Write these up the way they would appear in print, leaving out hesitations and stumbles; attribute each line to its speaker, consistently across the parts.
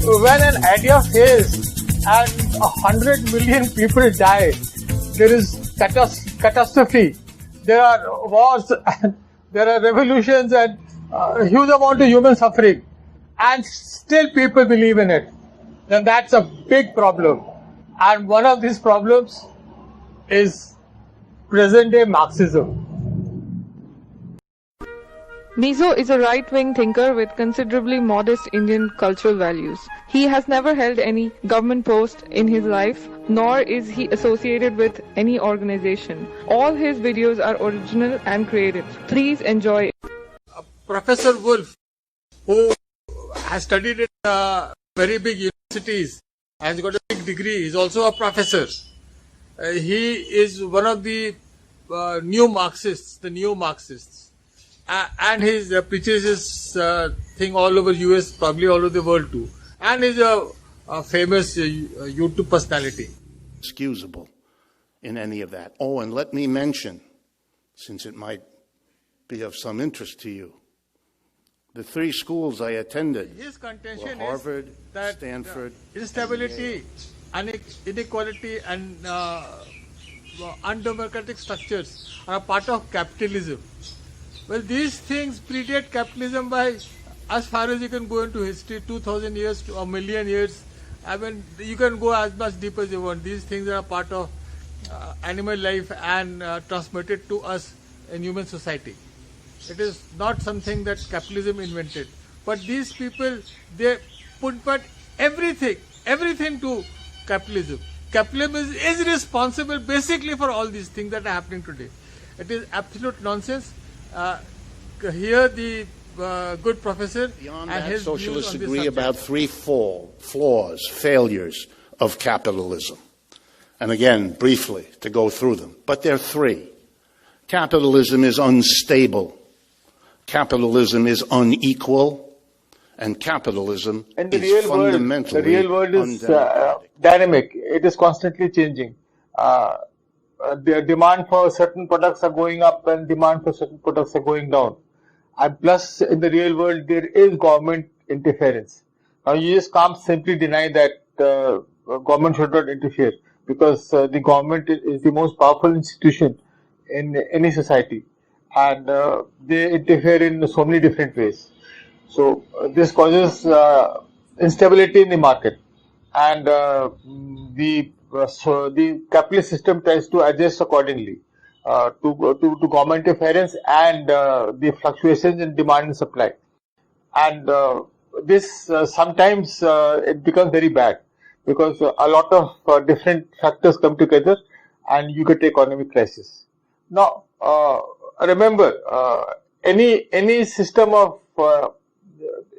Speaker 1: When an idea fails and 100 million people die, there is catastrophe. There are wars, and there are revolutions, and huge amount of human suffering, and still people believe in it. Then that's a big problem. And one of these problems is present-day Marxism.
Speaker 2: Mizo is a right-wing thinker with considerably modest Indian cultural values. He has never held any government post in his life, nor is he associated with any organization. All his videos are original and creative. Please enjoy.
Speaker 1: Professor Wolf, who has studied in very big universities, has got a big degree, is also a professor. He is one of the new Marxists, the neo-Marxists. And he preaches his thing all over US, probably all over the world too. And is a famous YouTube personality.
Speaker 3: Excusable in any of that. Oh, and let me mention, since it might be of some interest to you, the three schools I attended
Speaker 1: his contention
Speaker 3: were Harvard,
Speaker 1: is that
Speaker 3: Stanford,
Speaker 1: instability, inequality, and undemocratic structures are a part of capitalism. Well, these things predate capitalism by as far as you can go into history, 2,000 years to a million years. I mean, you can go as much deep as you want. These things are a part of animal life and transmitted to us in human society. It is not something that capitalism invented. But these people, they put everything to capitalism. Capitalism is responsible basically for all these things that are happening today. It is absolute nonsense. Here the good professor
Speaker 3: Beyond
Speaker 1: and
Speaker 3: that,
Speaker 1: his
Speaker 3: socialists
Speaker 1: views on
Speaker 3: agree
Speaker 1: this
Speaker 3: about
Speaker 1: subject.
Speaker 3: three flaws, failures of capitalism. And again, briefly, to go through them. But there are three. Capitalism is unstable. Capitalism is unequal. And capitalism is fundamentally
Speaker 1: the real world is
Speaker 3: undemocratic.
Speaker 1: dynamic. It is constantly changing. The demand for certain products are going up and demand for certain products are going down. And plus, in the real world, there is government interference. Now, you just can't simply deny that government should not interfere, because the government is the most powerful institution in any society, and they interfere in so many different ways. So this causes instability in the market, and so the capitalist system tries to adjust accordingly to government interference and the fluctuations in demand and supply. And this sometimes it becomes very bad, because a lot of different factors come together and you get economic crisis. Now, remember, any system of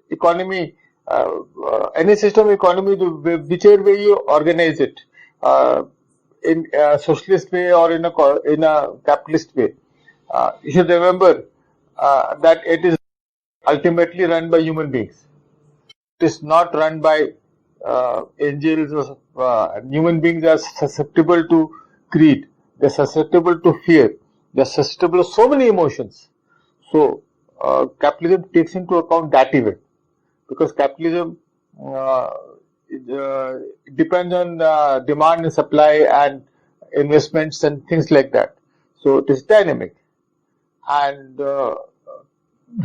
Speaker 1: economy, whichever way you organize it, in a socialist way or in a capitalist way, you should remember that it is ultimately run by human beings. It is not run by angels. Human beings are susceptible to greed. They are susceptible to fear. They are susceptible to so many emotions. So capitalism takes into account that event, because capitalism depends on demand and supply and investments and things like that. So it is dynamic. And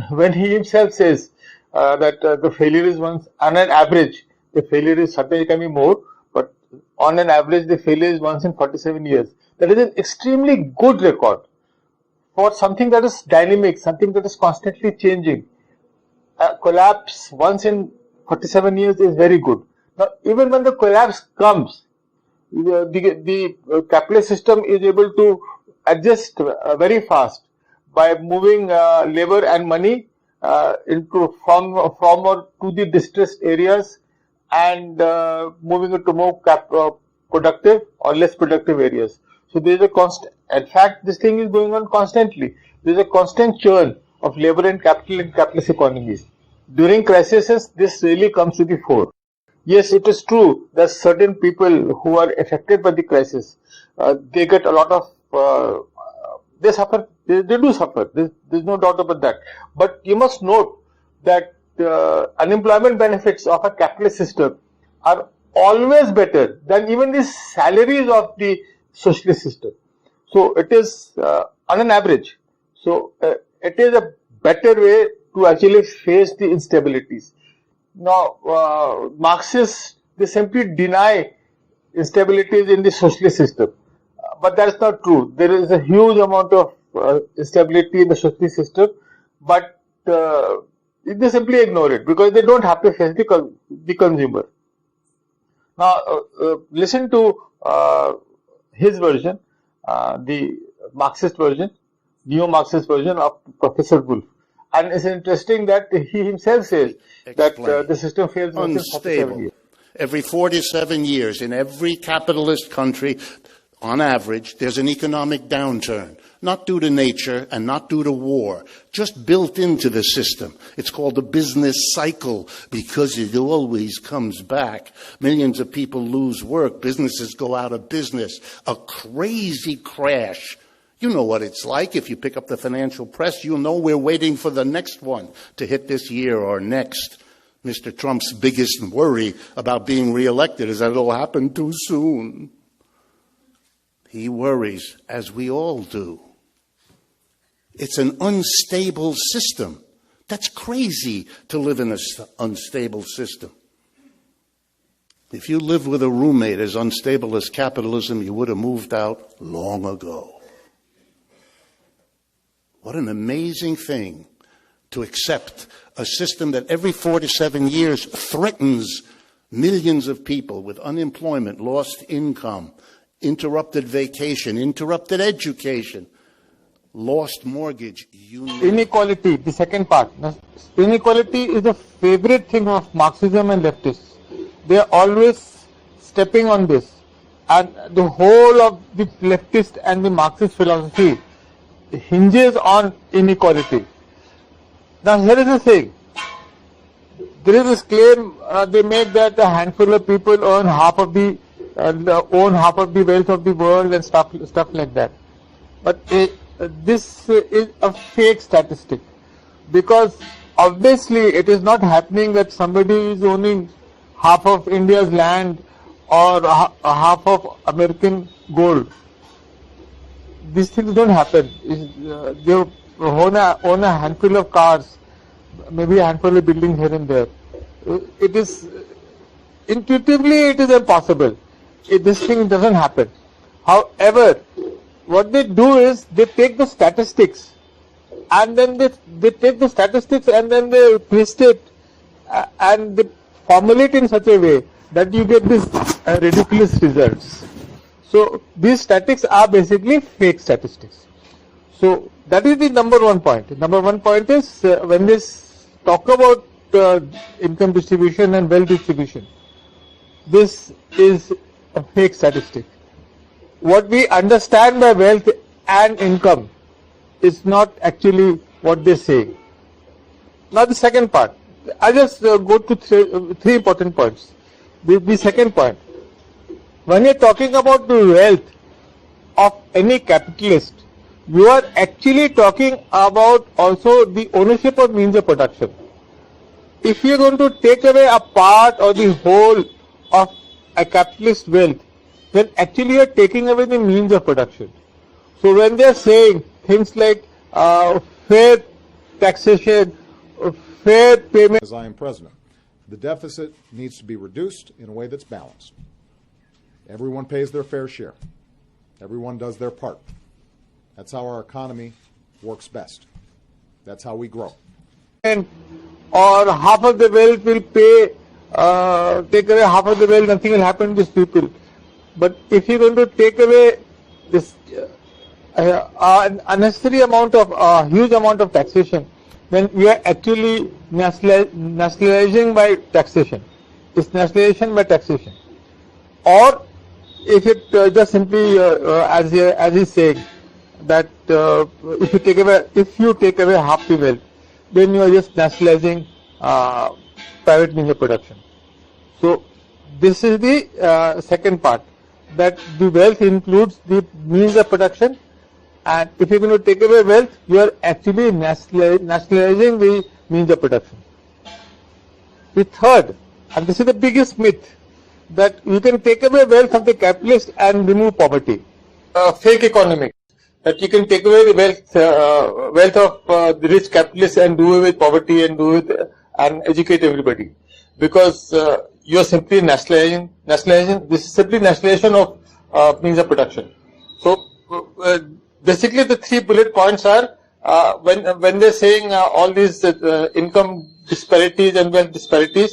Speaker 1: when he himself says that the failure is once, on an average, the failure is certainly can be more, but on an average the failure is once in 47 years. That is an extremely good record for something that is dynamic, something that is constantly changing. A collapse once in 47 years is very good. Now, even when the collapse comes, the capitalist system is able to adjust very fast by moving labor and money into from or to the distressed areas, and moving it to more productive or less productive areas. So there is a constant. In fact, this thing is going on constantly. There is a constant churn of labor and capital in capitalist economies. During crises, this really comes to the fore. Yes, it is true that certain people who are affected by the crisis, they get a lot of, they suffer, they do suffer. There's no doubt about that. But you must note that unemployment benefits of a capitalist system are always better than even the salaries of the socialist system. So it is on an average. So it is a better way to actually face the instabilities. Now, Marxists, they simply deny instabilities in the socialist system. But that is not true. There is a huge amount of instability in the socialist system, but they simply ignore it because they don't have to face the consumer. Now, listen to his version, the Marxist version, neo-Marxist version of Professor Wolff. And it's interesting that he himself says that the system fails within 47 years.
Speaker 3: Every 47 years in every capitalist country, on average, there's an economic downturn. Not due to nature and not due to war, just built into the system. It's called the business cycle because it always comes back. Millions of people lose work. Businesses go out of business. A crazy crash. You know what it's like. If you pick up the financial press, you'll know we're waiting for the next one to hit this year or next. Mr. Trump's biggest worry about being reelected is that it'll happen too soon. He worries, as we all do. It's an unstable system. That's crazy to live in an unstable system. If you lived with a roommate as unstable as capitalism, you would have moved out long ago. What an amazing thing to accept a system that every 47 years threatens millions of people with unemployment, lost income, interrupted vacation, interrupted education, lost mortgage.
Speaker 1: Inequality, the second part. Now, inequality is a favorite thing of Marxism and leftists. They are always stepping on this. And the whole of the leftist and the Marxist philosophy hinges on inequality. Now here is the thing. There is this claim they make that a handful of people own half of the wealth of the world and stuff like that. But this is a fake statistic because obviously it is not happening that somebody is owning half of India's land or half of American gold. These things don't happen. They own a handful of cars, maybe a handful of buildings here and there. It is intuitively it is impossible. This thing doesn't happen. However, what they do is they take the statistics and then they take the statistics and then they twist it and they formulate in such a way that you get these ridiculous results. So these statistics are basically fake statistics. So that is the number one point. Number one point is when they talk about income distribution and wealth distribution, this is a fake statistic. What we understand by wealth and income is not actually what they say. Now the second part, I just go to three important points. The second point, when you're talking about the wealth of any capitalist, you are actually talking about also the ownership of means of production. If you're going to take away a part or the whole of a capitalist wealth, then actually you're taking away the means of production. So when they're saying things like fair taxation, fair payment.
Speaker 4: As I am president, the deficit needs to be reduced in a way that's balanced. Everyone pays their fair share. Everyone does their part. That's how our economy works best. That's how we grow.
Speaker 1: Or half of the wealth will pay, take away half of the wealth, nothing will happen to these people. But if you're going to take away this unnecessary amount of, huge amount of taxation, then we are actually nationalizing by taxation. It's nationalization by taxation. Or if it just simply, as he's saying, that if you take away half the wealth, then you are just nationalizing private means of production. So this is the second part, that the wealth includes the means of production, and if you're going to take away wealth, you are actually nationalizing the means of production. The third, and this is the biggest myth, that you can take away wealth of the capitalist and remove poverty. Fake economics, that you can take away the wealth of the rich capitalists and do away with poverty and and educate everybody, because you are simply nationalizing. This is simply nationalization of means of production. So basically, the 3 bullet points are when they're saying all these income disparities and wealth disparities,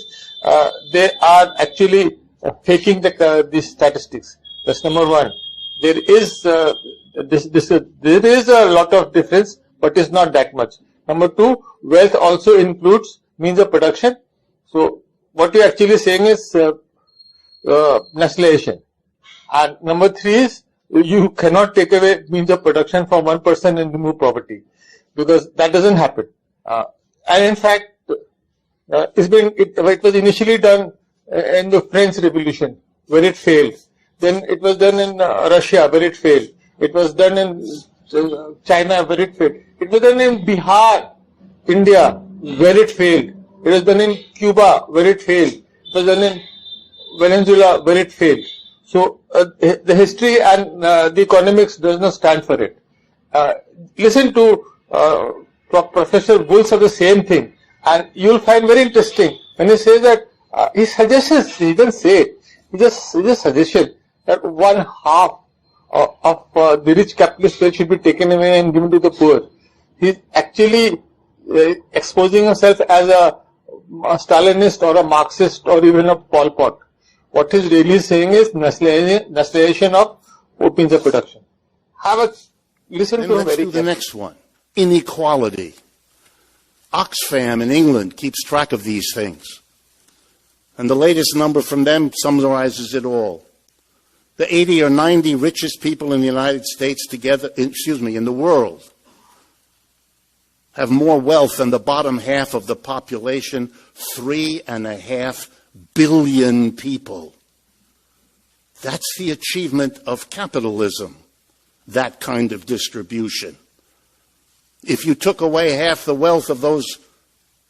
Speaker 1: they are actually faking these statistics. That's number one. There is there is a lot of difference, but it's not that much. Number two, wealth also includes means of production. So what you're actually saying is nationalization. And number three is you cannot take away means of production from one person and remove poverty, because that doesn't happen. And in fact, it was initially done in the French Revolution, where it failed. Then it was done in Russia, where it failed. It was done in China, where it failed. It was done in Bihar, India, where it failed. It was done in Cuba, where it failed. It was done in Venezuela, where it failed. So the history and the economics does not stand for it. Listen to Professor Bulls of the same thing, and you'll find very interesting when he says that he suggests, he doesn't say it, he just suggestion that 1/2 of the rich capitalist wealth should be taken away and given to the poor. He's actually exposing himself as a Stalinist or a Marxist or even a Pol Pot. What he's really saying is nationalization of means of production. Listen
Speaker 3: and
Speaker 1: to him
Speaker 3: let's
Speaker 1: very
Speaker 3: do the next one. Inequality. Oxfam in England keeps track of these things. And the latest number from them summarizes it all. The 80 or 90 richest people in the United States together, in the world, have more wealth than the bottom half of the population, 3.5 billion people. That's the achievement of capitalism, that kind of distribution. If you took away half the wealth of those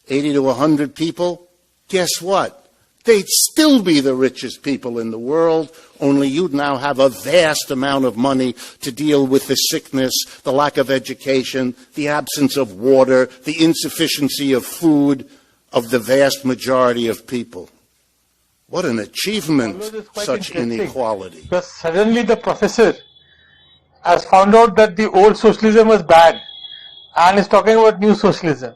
Speaker 3: 80 to 100 people, guess what? They'd still be the richest people in the world, only you'd now have a vast amount of money to deal with the sickness, the lack of education, the absence of water, the insufficiency of food of the vast majority of people. What an achievement, such inequality.
Speaker 1: Because suddenly the professor has found out that the old socialism was bad and is talking about new socialism.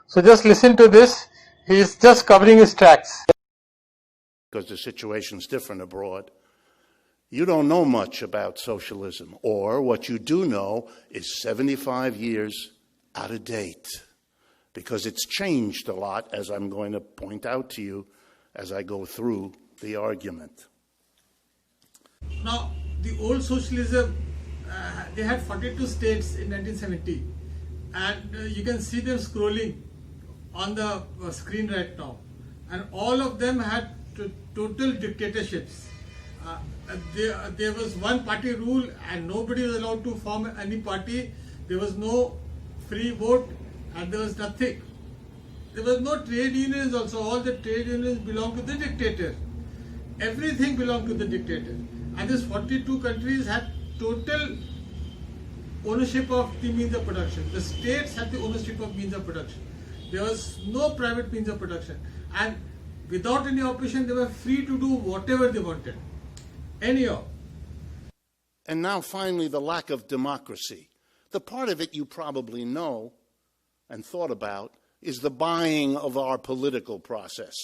Speaker 1: So just listen to this. He is just covering his tracks.
Speaker 3: Because the situation's different abroad. You don't know much about socialism, or what you do know is 75 years out of date, because it's changed a lot, as I'm going to point out to you as I go through the argument.
Speaker 5: Now, the old socialism, they had 42 states in 1970, and you can see them scrolling on the screen right now, and all of them had total dictatorships. There was one party rule and nobody was allowed to form any party. There was no free vote and there was nothing. There was no trade unions also. All the trade unions belonged to the dictator. Everything belonged to the dictator. And these 42 countries had total ownership of the means of production. The states had the ownership of means of production. There was no private means of production. And without any opposition, they were free to do whatever they wanted. Anyhow.
Speaker 3: And now finally, the lack of democracy. The part of it you probably know and thought about is the buying of our political process.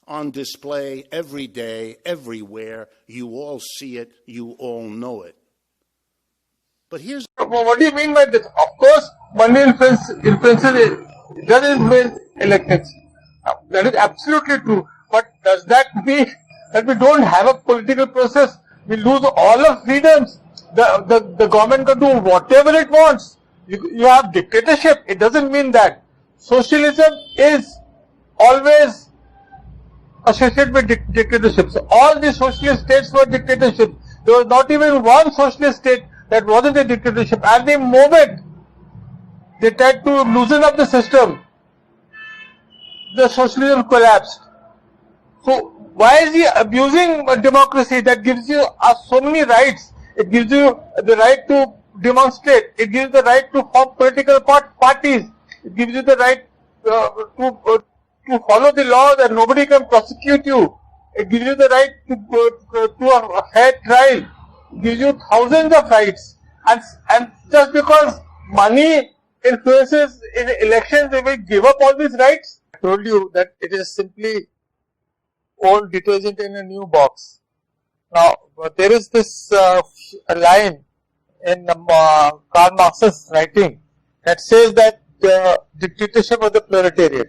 Speaker 3: On display every day, everywhere. You all see it, you all know it. But here's...
Speaker 1: What do you mean by this? Of course, money influences doesn't influence elections. That is absolutely true. But does that mean that we don't have a political process? We lose all of freedoms. The government can do whatever it wants. You have dictatorship. It doesn't mean that. Socialism is always associated with dictatorships. All the socialist states were dictatorships. There was not even one socialist state that wasn't a dictatorship. At the moment they tried to loosen up the system, the socialism collapsed. So why is he abusing democracy that gives you so many rights? It gives you the right to demonstrate. It gives you the right to form political parties. It gives you the right to follow the law that nobody can prosecute you. It gives you the right to a fair trial. It gives you thousands of rights. And just because money influences in elections, they will give up all these rights? I told you that it is simply old detergent in a new box. Now, there is this line in Karl Marx's writing that says that the dictatorship of the proletariat.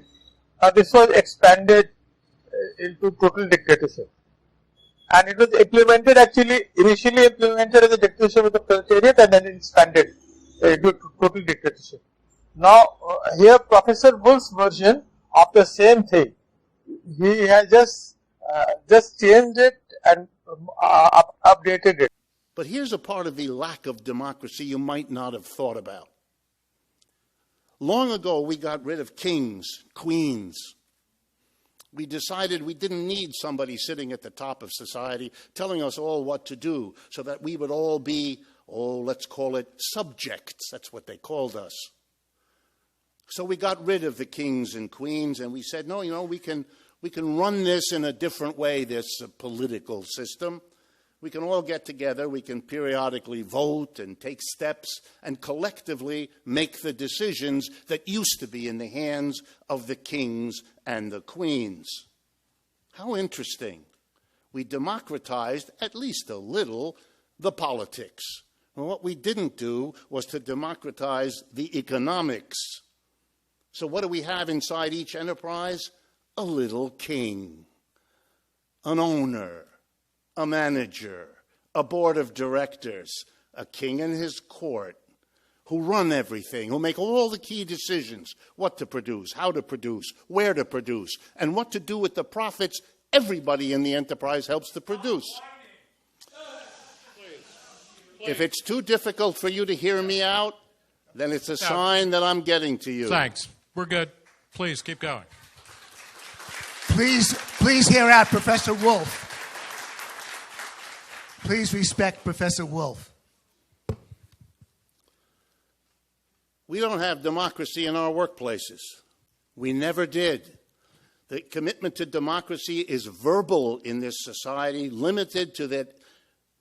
Speaker 1: Now, this was expanded into total dictatorship. And it was implemented initially implemented as a dictatorship of the proletariat and then expanded into total dictatorship. Now, here Professor Wolff's version of the same thing. He has just changed it and updated it.
Speaker 3: But here's a part of the lack of democracy you might not have thought about. Long ago, we got rid of kings, queens. We decided we didn't need somebody sitting at the top of society telling us all what to do so that we would all be, let's call it subjects. That's what they called us. So we got rid of the kings and queens and we said, no, we can run this in a different way, this political system. We can all get together, we can periodically vote and take steps and collectively make the decisions that used to be in the hands of the kings and the queens. How interesting. We democratized, at least a little, the politics. And what we didn't do was to democratize the economics. So what do we have inside each enterprise? A little king, an owner, a manager, a board of directors, a king and his court, who run everything, who make all the key decisions, what to produce, how to produce, where to produce, and what to do with the profits everybody in the enterprise helps to produce. If it's too difficult for you to hear me out, then it's a sign that I'm getting to you.
Speaker 6: Thanks. We're good. Please keep going.
Speaker 7: Please hear out Professor Wolff. Please respect Professor Wolff.
Speaker 3: We don't have democracy in our workplaces. We never did. The commitment to democracy is verbal in this society, limited to that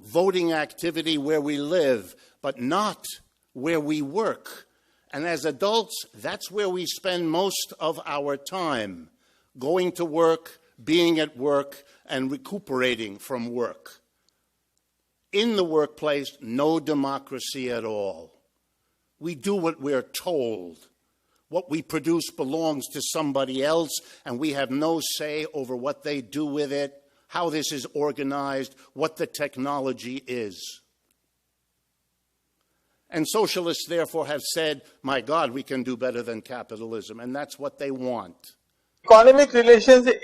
Speaker 3: voting activity where we live, but not where we work. And as adults, that's where we spend most of our time, going to work, being at work, and recuperating from work. In the workplace, no democracy at all. We do what we're told. What we produce belongs to somebody else, and we have no say over what they do with it, how this is organized, what the technology is. And socialists, therefore, have said, my God, we can do better than capitalism, and that's what they want.
Speaker 1: Economic relations of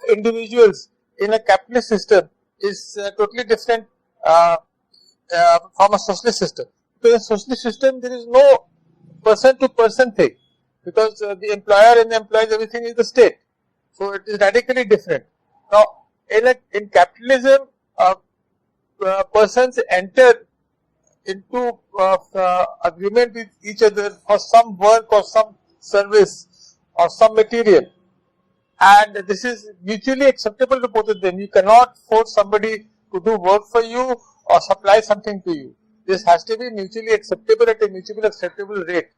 Speaker 1: individuals in a capitalist system is totally different from a socialist system. Because in a socialist system, there is no person-to-person thing, because the employer and the employees, everything is the state. So it is radically different. Now, in capitalism, persons enter into agreement with each other for some work or some service or some material. And this is mutually acceptable to both of them. You cannot force somebody to do work for you or supply something to you. This has to be mutually acceptable at a mutually acceptable rate.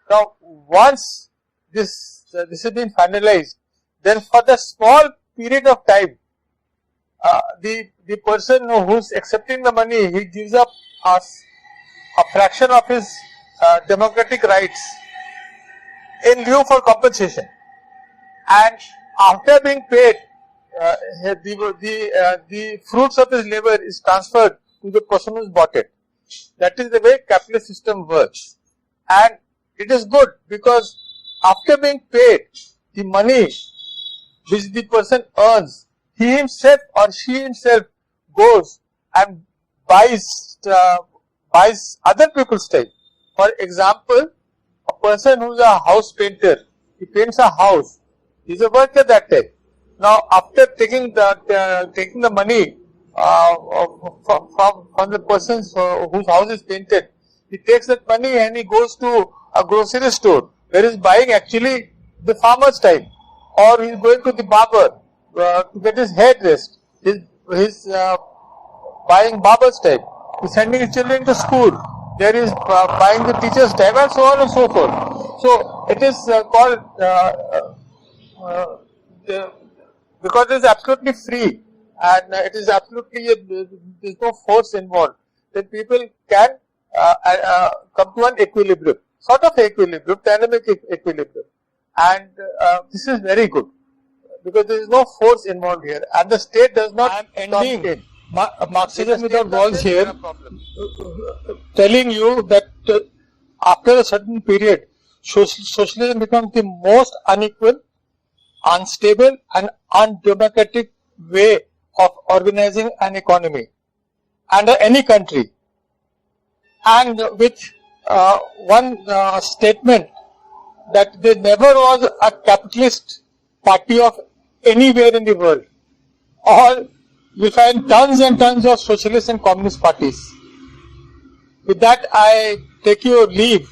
Speaker 1: Now, once this has been finalized, then for the small period of time, the person who's accepting the money, he gives up a fraction of his democratic rights in lieu for compensation. And after being paid, the fruits of his labor is transferred to the person who's bought it. That is the way capitalist system works. And it is good because after being paid, the money which the person earns, he himself or she himself goes and buys other people's time. For example, a person who's a house painter, he paints a house. He's a worker that time. Now, after taking the money from the persons whose house is painted, he takes that money and he goes to a grocery store where he's buying actually the farmer's time, or he's going to the barber to get his hair dressed. He's buying barber's time. He's sending his children to school. There is buying the teacher's time, and so on and so forth. So it is called because it is absolutely free and it is absolutely there is no force involved. Then people can come to an equilibrium, sort of equilibrium, dynamic equilibrium, and this is very good because there is no force involved here, and the state does not. I am ending Marxism without walls here, telling you that after a certain period, socialism becomes the most unequal, unstable and undemocratic way of organizing an economy under any country. And with one statement that there never was a capitalist party of anywhere in the world. All you find tons and tons of socialist and communist parties. With that, I take your leave.